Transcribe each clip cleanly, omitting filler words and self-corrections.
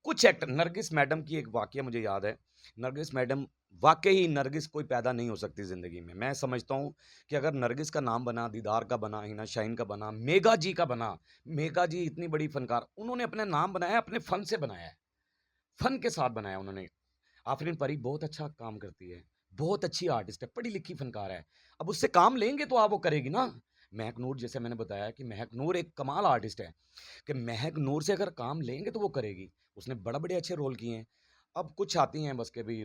कुछ actor Nargis madam की एक वाकया मुझे याद है। नरगिस मैडम वाक़ई नरगिस कोई पैदा नहीं हो सकती ज़िंदगी में। मैं समझता हूँ कि अगर नरगिस का नाम बना, दीदार का बना, हिना शाहीन का बना, मेघा जी का बना, मेघा जी इतनी बड़ी फ़नकार, उन्होंने अपना नाम बनाया, अपने फ़न से बनाया है। फ़न के साथ बनाया उन्होंने। आफ़रीन परी बहुत अच्छा काम करती है, बहुत अच्छी आर्टिस्ट है, पढ़ी-लिखी फ़नकार है। अब उससे काम लेंगे तो आप वो करेगी ना। महक नूर जैसे मैंने बताया कि महक नूर एक कमाल आर्टिस्ट है, कि महक नूर से अगर काम लेंगे तो वो करेगी। उसने बड़े अच्छे रोल किए हैं। अब कुछ आती हैं बस के भी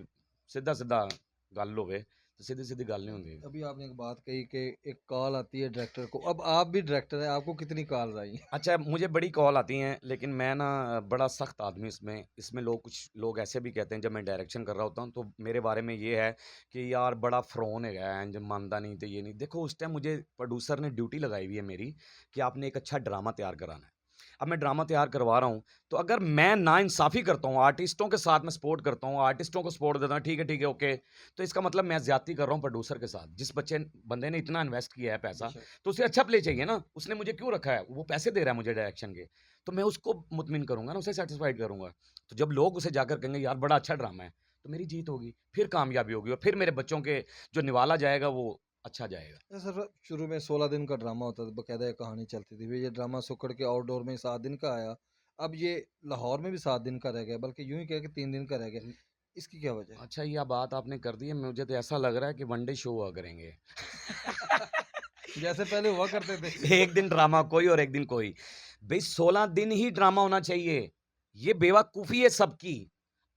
सीधा-सीधा गल होवे, तो सीधी-सीधी गल नहीं अभी होंदी। अभी आपने एक बात कही कि एक कॉल आती है डायरेक्टर को। अब आप भी डायरेक्टर हैं, आपको कितनी कॉल्स आई? अच्छा, मुझे बड़ी कॉल आती हैं, लेकिन मैं ना बड़ा सख्त आदमी इसमें इसमें लोग कुछ लोग ऐसे भी कहते हैं जब मैं डायरेक्शन कर रहा होता हूँ, तो मेरे बारे में ये है कि यार बड़ा फ़रोन हैगा, इंज मनदा नहीं ते ये नहीं। देखो उस टाइम मुझे प्रोड्यूसर ने ड्यूटी लगाई हुई है मेरी कि आपने एक अच्छा ड्रामा तैयार कराना है। अब मैं ड्रामा तैयार करवा रहा हूँ, तो अगर मैं नाइंसाफ़ी करता हूँ, आर्टिस्टों के साथ मैं सपोर्ट करता हूँ, आर्टिस्टों को सपोर्ट देता हूँ, ठीक है, ओके, तो इसका मतलब मैं ज़्यादती कर रहा हूँ प्रोड्यूसर के साथ। जिस बंदे ने इतना इन्वेस्ट किया है पैसा, बेशक। तो उसे अच्छा प्ले चाहिए ना, उसने मुझे क्यों रखा है? वो पैसे दे रहा है मुझे डायरेक्शन के, तो मैं उसको मुतमिन करूँगा ना, उसे सैटिस्फाइड करूँगा। तो जब लोग उसे जाकर कहेंगे यार बड़ा अच्छा ड्रामा है, तो मेरी जीत होगी, फिर कामयाबी होगी और फिर मेरे बच्चों के जो निवाला जाएगा वो अच्छा जाएगा। सर, शुरू में 16 दिन का ड्रामा होता था, बकायदा एक कहानी चलती थी। फिर ये ड्रामा सुकड़ के आउटडोर में 7 दिन का आया। अब ये लाहौर में भी 7 दिन का रह गया, बल्कि यूँ ही कहें कि 3 दिन का रह गया। उम, इसकी क्या वजह अच्छा ये बात आपने कर दी है, मुझे तो ऐसा लग रहा है कि वन डे शो हुआ करेंगे। है? जैसे पहले हुआ करते थे। एक दिन ड्रामा कोई और एक दिन कोई। भई 16 दिन ही ड्रामा होना चाहिए। ये बेवकूफ़ी है सबकी।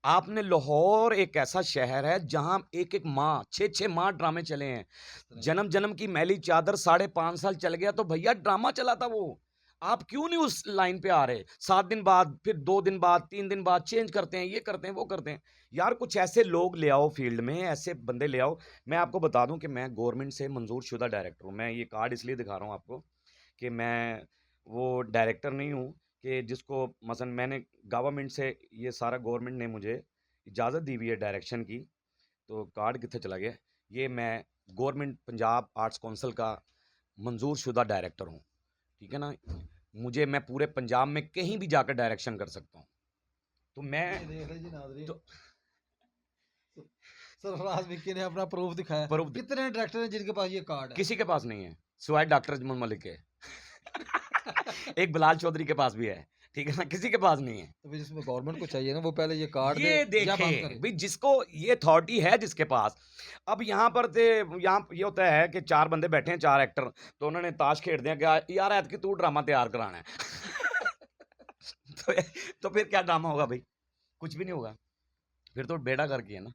आपने लाहौर एक ऐसा शहर है जहाँ एक-एक माह 6-6 माह ड्रामे चले हैं। राइट। जन्म-जन्म की मैली चादर साढ़े 5 साल चल गया तो भैया ड्रामा चला था वो। आप क्यों नहीं उस लाइन पे आ रहे? 7 दिन बाद, फिर 2 दिन बाद, 3 दिन बाद चेंज करते हैं, ये करते हैं, वो करते हैं। यार कुछ ऐसे लोग ले आओ फ़ील्ड में, ऐसे बंदे ले आओ। मैं आपको बता दूँ कि मैं गवर्नमेंट से मंज़ूर शुदा डायरेक्टर हूँ। मैं ये कार्ड इसलिए दिखा रहा हूँ आपको कि मैं वो डायरेक्टर नहीं हूँ कि जिसको मसलन मैंने गवर्नमेंट से ये सारा गवर्नमेंट ने मुझे इजाज़त दी हुई है डायरेक्शन की, तो कार्ड कित्थे चला गया? ये मैं गवर्नमेंट पंजाब आर्ट्स काउंसिल का मंज़ूर शुदा डायरेक्टर हूँ, ठीक है ना? मुझे मैं पूरे पंजाब में कहीं भी जाकर डायरेक्शन कर सकता हूँ। तो ये मैं देख लीजिए नाज़रीन, तो सरफराज विक्की ने अपना प्रूफ दिखाया। पर कितने डायरेक्टर हैं जिनके पास ये कार्ड है? किसी के पास नहीं है, सिवाय डॉक्टर अजमल मलिक के। एक बिलाल चौधरी के पास भी है, ठीक है ना? किसी के पास नहीं है। तो फिर इसमें गवर्नमेंट को चाहिए ना, वो पहले ये कार्ड दे, ये जब देखे हम करें। भई जिसको ये अथॉरिटी है जिसके पास, अब यहाँ पर थे यहाँ ये होता है कि 4 बंदे बैठे हैं 4 एक्टर, तो उन्होंने ताश खेड़ दिया कि यार ऐतकी तू ड्रामा तैयार कराना है। तो तो फिर क्या ड्रामा होगा भई? कुछ भी नहीं होगा। फिर तो बेड़ा गर्क ही है ना।